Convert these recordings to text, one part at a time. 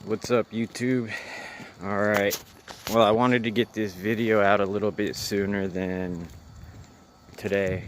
What's up, YouTube? Alright, well, I wanted to get this video out a little bit sooner than today,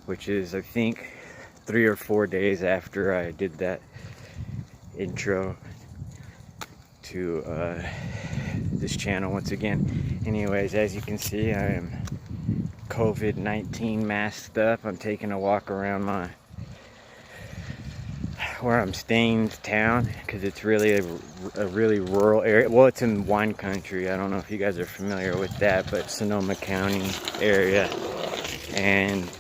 which is, I think, 3 or 4 days after I did that intro to this channel once again. Anyways, as you can see, I am COVID-19 masked up. I'm taking a walk around where I'm staying town, because it's really a really rural area. Well, it's in wine country. I don't know if you guys are familiar with that, but Sonoma County area, and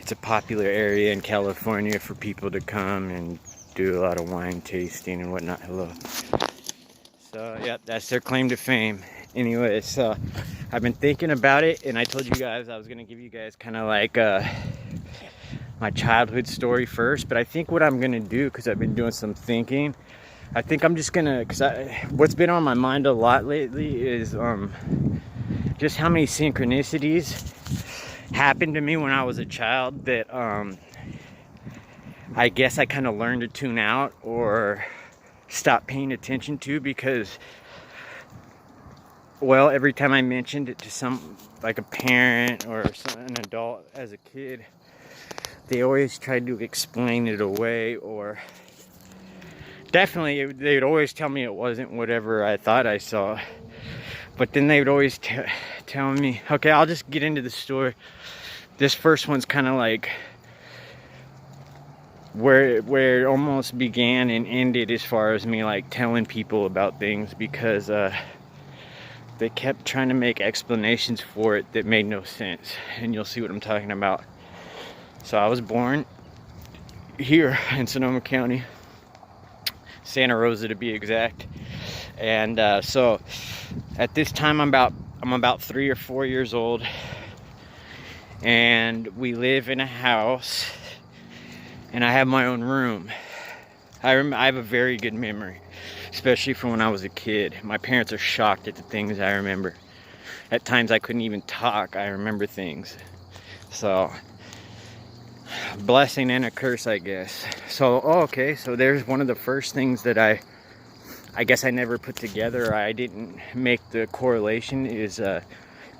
it's a popular area in California for people to come and do a lot of wine tasting and whatnot. Hello. So yeah, that's their claim to fame. Anyway, so I've been thinking about it, and I told you guys I was gonna give you guys kind of like my childhood story first, but I think what I'm gonna do, because I've been doing some thinking, I think I'm just gonna, what's been on my mind a lot lately is just how many synchronicities happened to me when I was a child that I guess I kind of learned to tune out or stop paying attention to, because, well, every time I mentioned it to like a parent or an adult as a kid, they always tried to explain it away, or definitely they would always tell me it wasn't whatever I thought I saw. But then they would always tell me, okay, I'll just get into the story. This first one's kind of like where it almost began and ended, as far as me like telling people about things, because they kept trying to make explanations for it that made no sense, and you'll see what I'm talking about. So I was born here in Sonoma County, Santa Rosa to be exact, and so at this time I'm about 3 or 4 years old, and we live in a house, and I have my own room. I have a very good memory, especially from when I was a kid. My parents are shocked at the things I remember. At times I couldn't even talk. I remember things. So, blessing and a curse, I guess. So, okay, so there's one of the first things that I guess I never put together. I didn't make the correlation, is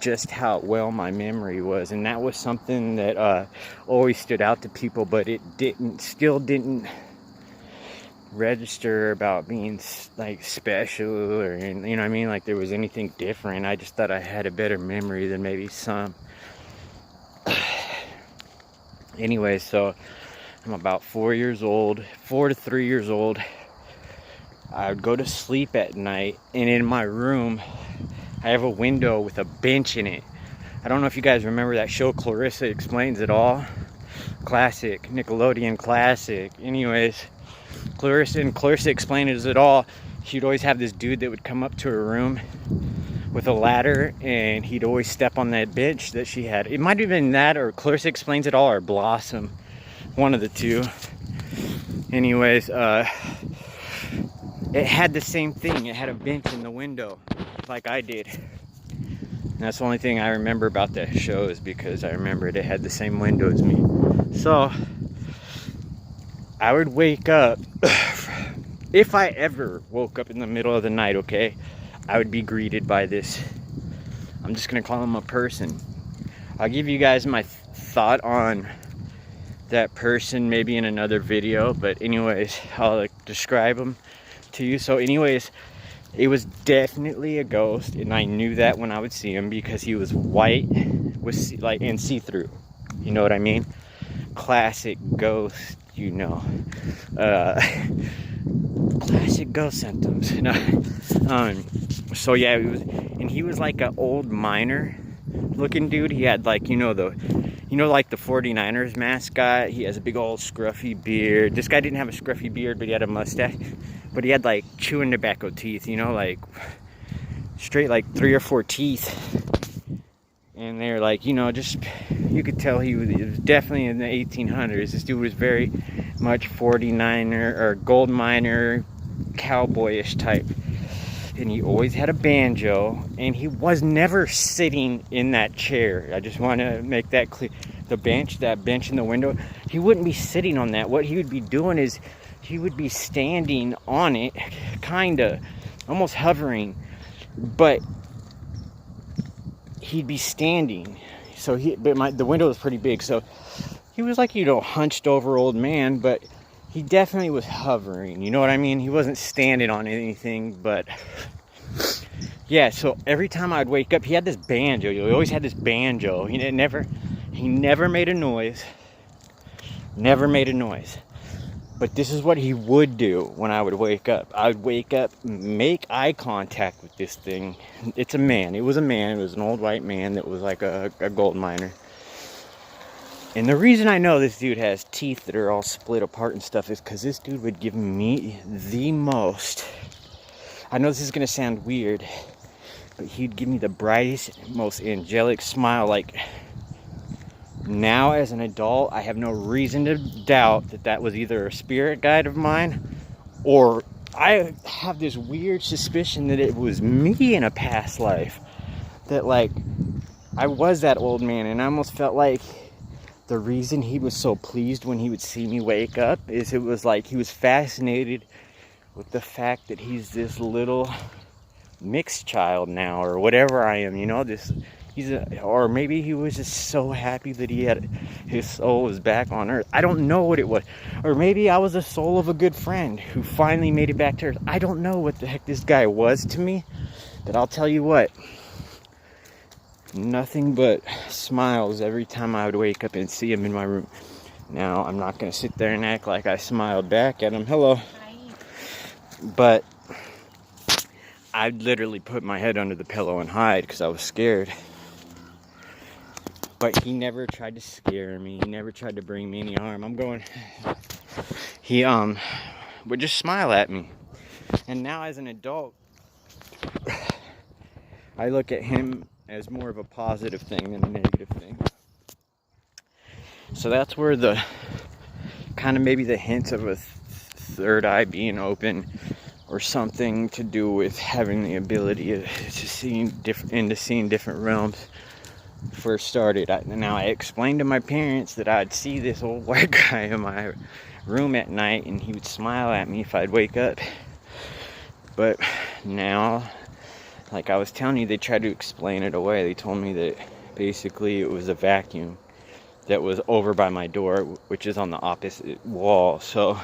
just how well my memory was, and that was something that always stood out to people, but it still didn't register about being like special, or, you know what I mean, like there was anything different. I just thought I had a better memory than maybe some. Anyway, so I'm about 4 years old, 4 to 3 years old. I would go to sleep at night, and in my room I have a window with a bench in it. I don't know if you guys remember that show, Clarissa Explains It All. Classic, Nickelodeon classic. Anyways, Clarissa Explains It All. She'd always have this dude that would come up to her room with a ladder, and he'd always step on that bench that she had. It might have been that, or Clarissa Explains It All, or Blossom, one of the two. Anyways, it had the same thing. It had a bench in the window, like I did. And that's the only thing I remember about that show, is because I remembered it had the same window as me. So I would wake up. If I ever woke up in the middle of the night, okay, I would be greeted by this, I'm just gonna call him a person. I'll give you guys my thought on that person maybe in another video, but anyways, I'll describe him to you. So anyways, it was definitely a ghost, and I knew that when I would see him, because he was white with like and see-through, you know what I mean? Classic ghost, you know. Classic ghost symptoms. So yeah, he was like an old miner looking dude. He had like, like the 49ers mascot. He has a big old scruffy beard. This guy didn't have a scruffy beard, but he had a mustache. But he had like chewing tobacco teeth, like straight like 3 or 4 teeth. And they're like, just, you could tell it was definitely in the 1800s. This dude was very much 49er or gold miner, cowboyish type. And he always had a banjo, and he was never sitting in that chair. I just want to make that clear. That bench in the window, he wouldn't be sitting on that. What he would be doing is he would be standing on it, kinda, almost hovering, but he'd be standing. So the window was pretty big, so he was like, hunched over old man, but he definitely was hovering, you know what I mean? He wasn't standing on anything, but yeah, so every time I'd wake up, he had this banjo. He always had this banjo. He never made a noise. Never made a noise. But this is what he would do when I would wake up. I would wake up, make eye contact with this thing. It's a man. It was a man. It was an old white man that was like a gold miner. And the reason I know this dude has teeth that are all split apart and stuff is because this dude would give me the most... I know this is going to sound weird, but he'd give me the brightest, most angelic smile. Like, now as an adult, I have no reason to doubt that was either a spirit guide of mine, or I have this weird suspicion that it was me in a past life. That, like, I was that old man, and I almost felt like the reason he was so pleased when he would see me wake up is it was like he was fascinated with the fact that he's this little mixed child now, or whatever I am, or maybe he was just so happy that his soul was back on earth. I don't know what it was. Or maybe I was the soul of a good friend who finally made it back to earth. I don't know what the heck this guy was to me, but I'll tell you what, nothing but smiles every time I would wake up and see him in my room. Now, I'm not going to sit there and act like I smiled back at him. Hello. But I'd literally put my head under the pillow and hide because I was scared. But he never tried to scare me. He never tried to bring me any harm. He would just smile at me. And now as an adult, I look at him as more of a positive thing than a negative thing. So that's where the kind of maybe the hints of a third eye being open, or something to do with having the ability to seeing different realms first started. Now I explained to my parents that I'd see this old white guy in my room at night, and he would smile at me if I'd wake up. But now, like I was telling you, they tried to explain it away. They told me that basically it was a vacuum that was over by my door, which is on the opposite wall. So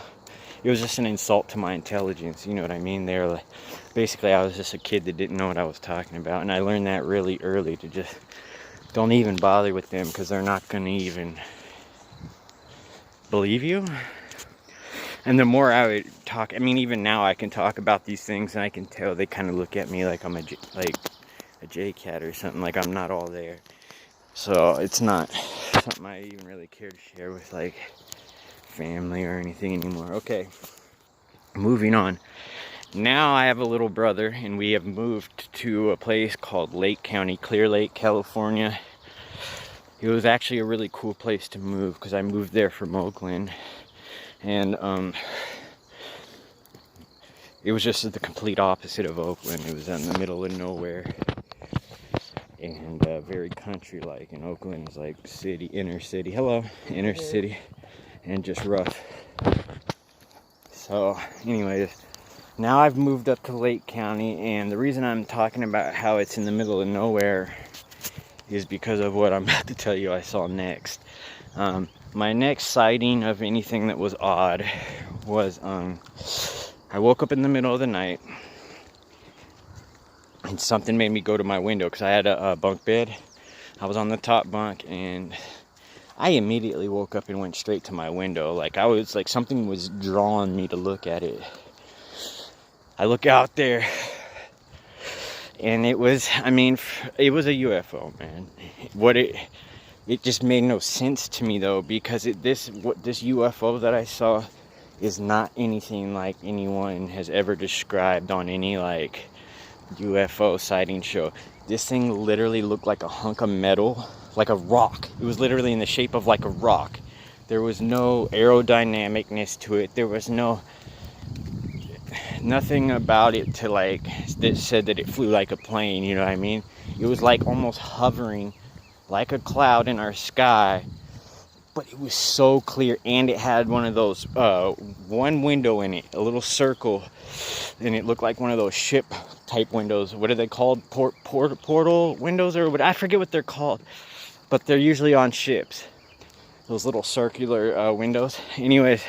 it was just an insult to my intelligence, you know what I mean? They were like, basically I was just a kid that didn't know what I was talking about, and I learned that really early, to just don't even bother with them, because they're not going to even believe you. And the more I would talk, I mean, even now I can talk about these things, and I can tell they kind of look at me like I'm a J-cat or something, like I'm not all there. So it's not something I even really care to share with, like, family or anything anymore. Okay, moving on. Now I have a little brother, and we have moved to a place called Lake County, Clear Lake, California. It was actually a really cool place to move, because I moved there from Oakland, and it was just the complete opposite of Oakland. It was in the middle of nowhere, and very country-like, and Oakland is like inner city, and just rough. So anyways, now I've moved up to Lake County, and the reason I'm talking about how it's in the middle of nowhere is because of what I'm about to tell you I saw next. My next sighting of anything that was odd was I woke up in the middle of the night, and something made me go to my window, because I had a bunk bed. I was on the top bunk, and I immediately woke up and went straight to my window. Like, I was like, something was drawing me to look at it. I look out there, and it was a UFO, man. It just made no sense to me, though, because this UFO that I saw is not anything like anyone has ever described on any, like, UFO sighting show. This thing literally looked like a hunk of metal, like a rock. It was literally in the shape of like a rock. There was no aerodynamicness to it. There was nothing about it that said that it flew like a plane, you know what I mean? It was like almost hovering like a cloud in our sky, but it was so clear, and it had one of those one window in it, a little circle, and it looked like one of those ship type windows. What are they called? Portal windows, or what? I forget what they're called, but they're usually on ships, those little circular windows. Anyways,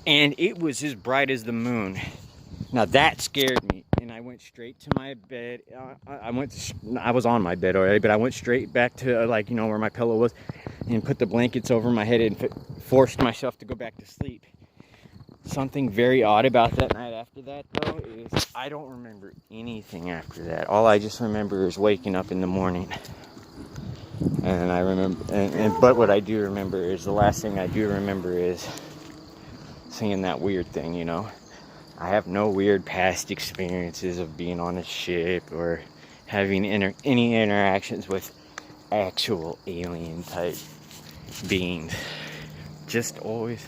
and it was as bright as the moon. Now that scared me, and I went straight to my bed. I was on my bed already, but I went straight back to like, you know, where my pillow was, and put the blankets over my head and forced myself to go back to sleep. Something very odd about that night after that, though, is I don't remember anything after that. All I just remember is waking up in the morning, and I remember. But what I do remember is, the last thing I do remember is seeing that weird thing, you know. I have no weird past experiences of being on a ship or having any interactions with actual alien type beings. Just always.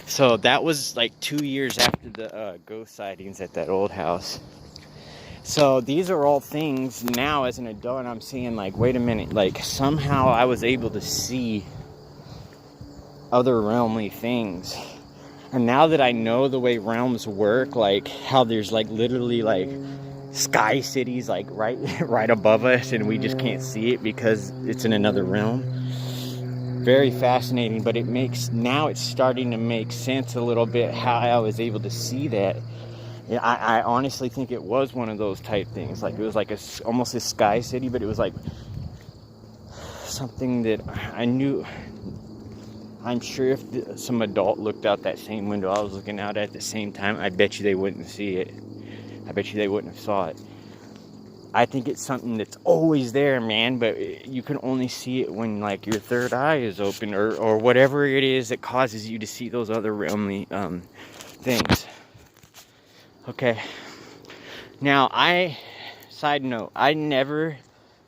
So that was like 2 years after the ghost sightings at that old house. So these are all things now as an adult, I'm seeing like, wait a minute, like somehow I was able to see otherworldly things. And now that I know the way realms work, like how there's like literally like sky cities like right above us, and we just can't see it because it's in another realm. Very fascinating, but it's starting to make sense a little bit how I was able to see that. I honestly think it was one of those type things. Like it was like almost a sky city, but it was like something that I knew. I'm sure if some adult looked out that same window I was looking out at the same time, I bet you they wouldn't see it. I bet you they wouldn't have saw it. I think it's something that's always there, man, but you can only see it when like your third eye is open, or whatever it is that causes you to see those other realmly things. Okay. Now, side note, I never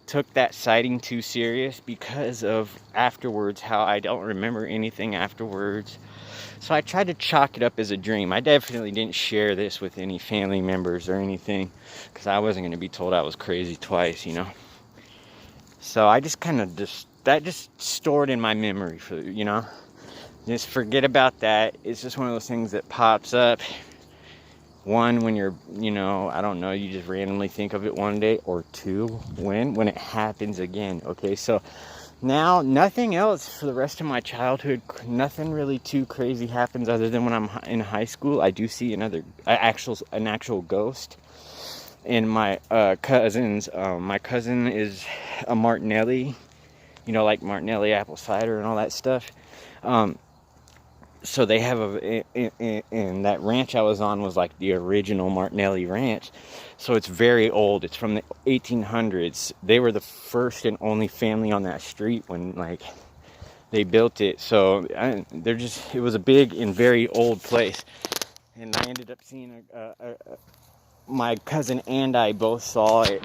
took that sighting too serious because of afterwards, how I don't remember anything afterwards. So I tried to chalk it up as a dream. I definitely didn't share this with any family members or anything, because I wasn't going to be told I was crazy twice, you know. So I just kind of just stored in my memory for, you know, just forget about that. It's just one of those things that pops up. One, when you're, you know, I don't know, you just randomly think of it one day, or two, when it happens again. Okay, so now nothing else for the rest of my childhood, nothing really too crazy happens, other than when I'm in high school, I do see an actual ghost. And my cousins, my cousin is a Martinelli, you know, like Martinelli apple cider and all that stuff. So they have and that ranch I was on was like the original Martinelli ranch. So it's very old. It's from the 1800s. They were the first and only family on that street when like they built it. So it was a big and very old place. And I ended up seeing my cousin and I both saw it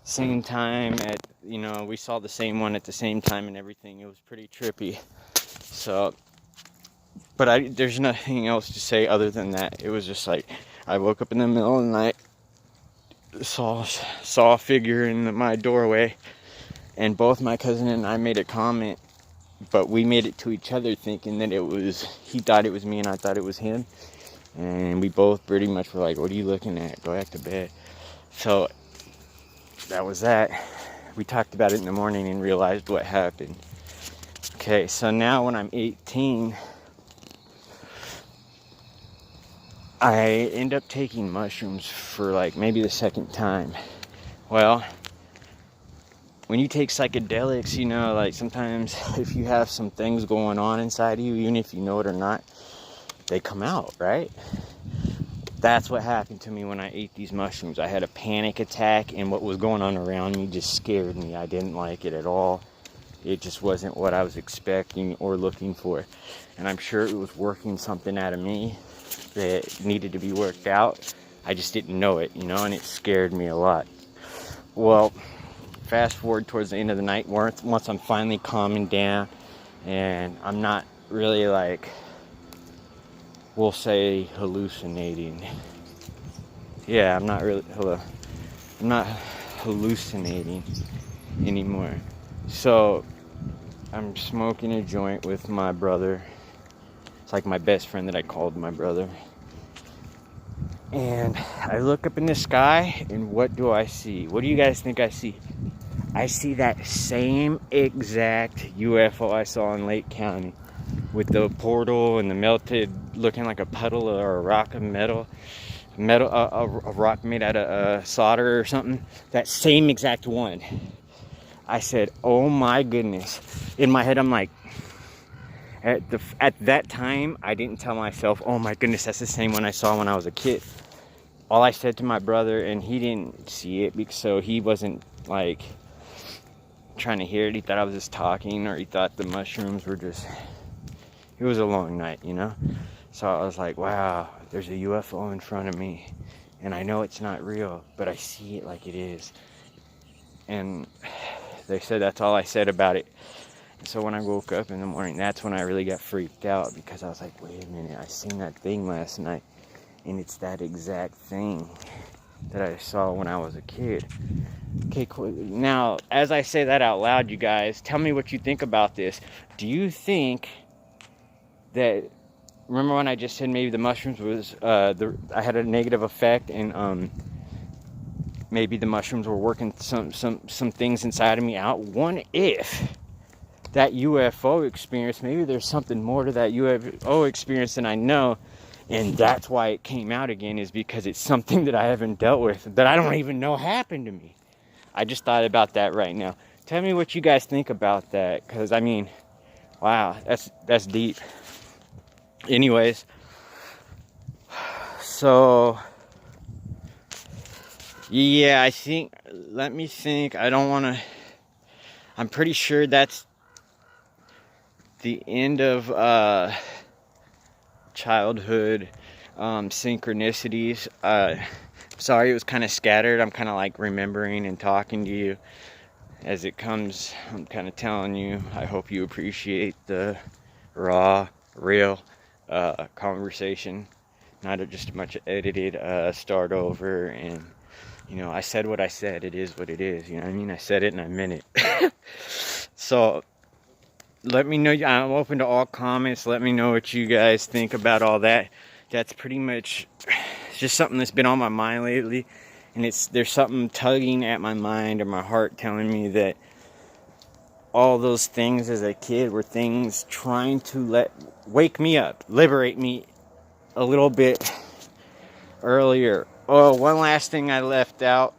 same time we saw the same one at the same time and everything. It was pretty trippy. So, but there's nothing else to say other than that. It was just like, I woke up in the middle of the night, saw a figure in my doorway, and both my cousin and I made a comment, but we made it to each other thinking that he thought it was me and I thought it was him. And we both pretty much were like, what are you looking at? Go back to bed. So, that was that. We talked about it in the morning and realized what happened. Okay, so now when I'm 18, I end up taking mushrooms for like maybe the second time. Well, when you take psychedelics, you know, like sometimes if you have some things going on inside of you, even if you know it or not, they come out, right? That's what happened to me when I ate these mushrooms. I had a panic attack, and what was going on around me just scared me. I didn't like it at all. It just wasn't what I was expecting or looking for. And I'm sure it was working something out of me that needed to be worked out. I just didn't know it, you know, and it scared me a lot. Well, fast forward towards the end of the night, once I'm finally calming down and I'm not really like, we'll say, hallucinating. Yeah, I'm not hallucinating anymore. So I'm smoking a joint with my brother. It's like my best friend that I called my brother. And I look up in the sky, and what do I see? What do you guys think I see? I see that same exact UFO I saw in Lake County, with the portal and the melted, looking like a puddle or a rock of metal, a rock made out of solder or something. That same exact one. I said, oh my goodness. In my head, I'm like, at that time, I didn't tell myself, oh my goodness, that's the same one I saw when I was a kid. All I said to my brother, and he didn't see it, because so he wasn't like trying to hear it. He thought I was just talking, or he thought the mushrooms were just, it was a long night, you know? So I was like, wow, there's a UFO in front of me, and I know it's not real, but I see it like it is. And they said that's all I said about it. So when I woke up in the morning, that's when I really got freaked out, because I was like, wait a minute, I seen that thing last night, and it's that exact thing that I saw when I was a kid. Okay, cool. Now, as I say that out loud, you guys, tell me what you think about this. Do you think that, remember when I just said maybe the mushrooms was, I had a negative effect, and maybe the mushrooms were working some things inside of me out? What if that UFO experience, maybe there's something more to that UFO experience than I know, and that's why it came out again, is because it's something that I haven't dealt with, that I don't even know happened to me. I just thought about that right now. Tell me what you guys think about that, because I mean, wow, that's deep. Anyways, so yeah, I think, let me think, I don't want to, I'm pretty sure that's the end of childhood synchronicities. Sorry, it was kind of scattered. I'm kind of like remembering and talking to you as it comes. I'm kind of telling you. I hope you appreciate the raw, real conversation, not just a bunch of edited start over. And you know, I said what I said. It is what it is. You know what I mean? I said it and I meant it. So let me know. I'm open to all comments. Let me know what you guys think about all that. That's pretty much just something that's been on my mind lately, and there's something tugging at my mind or my heart, telling me that all those things as a kid were things trying to wake me up, liberate me a little bit earlier. Oh, one last thing I left out.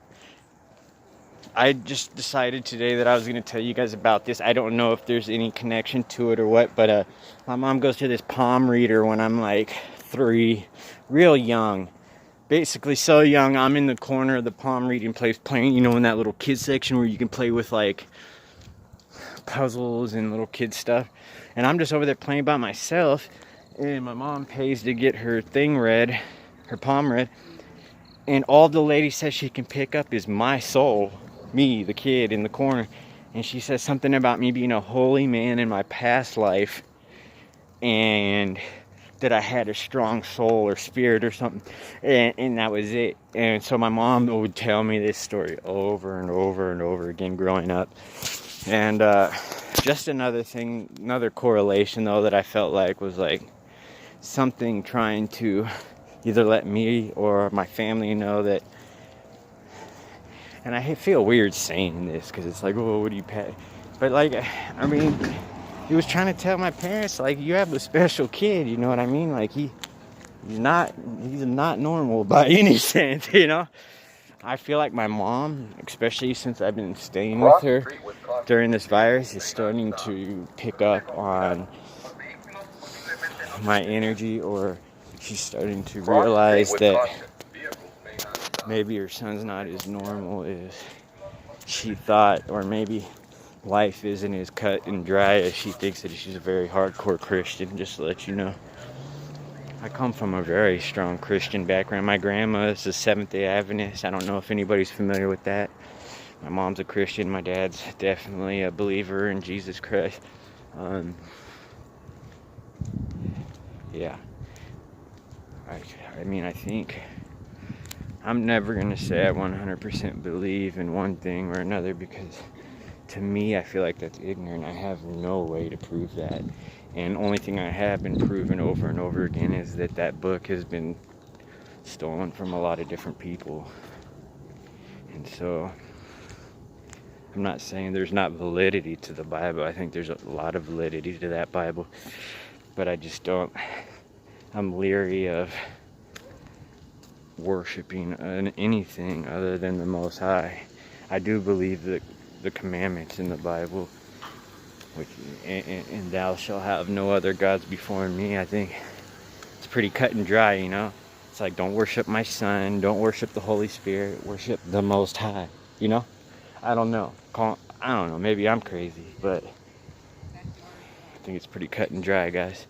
I just decided today that I was going to tell you guys about this. I don't know if there's any connection to it or what, but my mom goes to this palm reader when I'm like 3, real young. Basically so young, I'm in the corner of the palm reading place playing, you know, in that little kid section where you can play with like puzzles and little kid stuff. And I'm just over there playing by myself, and my mom pays to get her thing read, her palm read. And all the lady says she can pick up is my soul, me, the kid in the corner. And she says something about me being a holy man in my past life, and that I had a strong soul or spirit or something, and that was it. And so my mom would tell me this story over and over and over again growing up. And just another thing, another correlation though, that I felt like was like something trying to either let me or my family know that. And I feel weird saying this, because it's like, oh, what do you pay? But like, I mean, he was trying to tell my parents, like, you have a special kid, you know what I mean? Like, he's not normal by any sense, you know? I feel like my mom, especially since I've been staying with her during this virus, is starting to pick up on my energy, or she's starting to realize that maybe her son's not as normal as she thought, or maybe life isn't as cut and dry as she thinks. That she's a very hardcore Christian, just to let you know. I come from a very strong Christian background. My grandma is a Seventh-day Adventist. I don't know if anybody's familiar with that. My mom's a Christian. My dad's definitely a believer in Jesus Christ. Yeah. I mean, I think I'm never going to say I 100% believe in one thing or another, because to me, I feel like that's ignorant. I have no way to prove that. And the only thing I have been proven over and over again is that that book has been stolen from a lot of different people. And so I'm not saying there's not validity to the Bible. I think there's a lot of validity to that Bible. But I just don't, I'm leery of worshiping anything other than the Most High. I do believe that the commandments in the Bible, which and thou shalt have no other gods before me, I think it's pretty cut and dry, you know. It's like, don't worship my son, don't worship the Holy Spirit, worship the Most High, you know. I don't know, maybe I'm crazy, but I think it's pretty cut and dry, guys.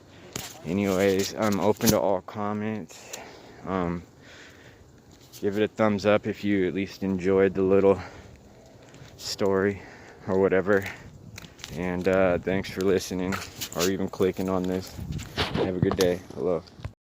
Anyways, I'm open to all comments. Give it a thumbs up if you at least enjoyed the little story or whatever. And thanks for listening or even clicking on this. Have a good day. Hello.